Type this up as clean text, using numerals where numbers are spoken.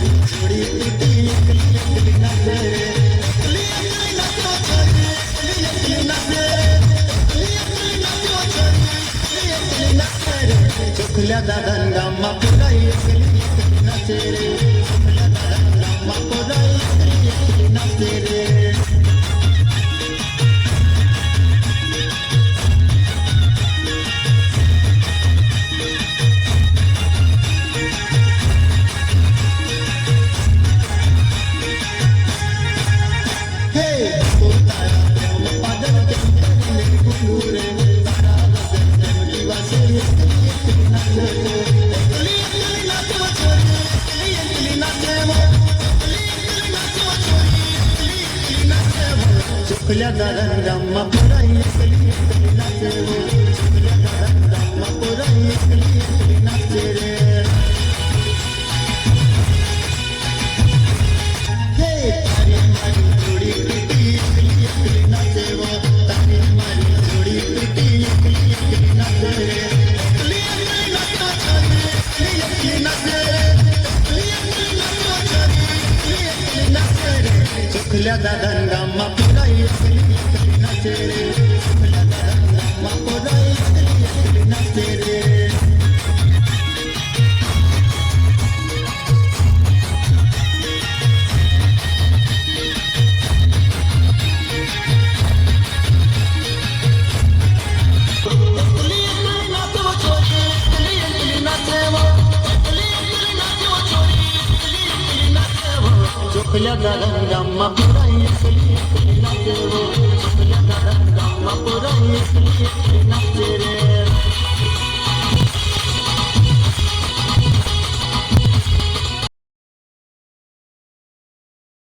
जोड़ी टूटी एकली एकली नाचे रे एकली एकली नाचो छोरी एकली एकली नाचे रे एकली एकली नाचो छोरी एकली एकली नाचे रे चोखल्या दादान गामा पुराई एकली एकली नाचे रे चोखल्या दादान गामा पुराई एकली एकली नाचे रे चुकल्या दादान गामा पुराई एकली एकली नाचे रे चुकल्या दादान गामा पुराई एकली एकली नाचे रे हे तारी मारी जोड़ी टूटी एकली एकली नाचे वो तारी मारी जोड़ी टूटी एकली एकली नाचे रे एकली एकली नाचो छोरी एकली एकली नाचे रे एकली एकली नाचो छोरी एकली एकली नाचे रे चुकल्या दादान गामा पुराई एकली एकली नाचे रे चुकल्या दादान गामा पुराई एकली एकली नाचे रे चुकल्या दादान गामा पुराई एकली एकली नाचे रे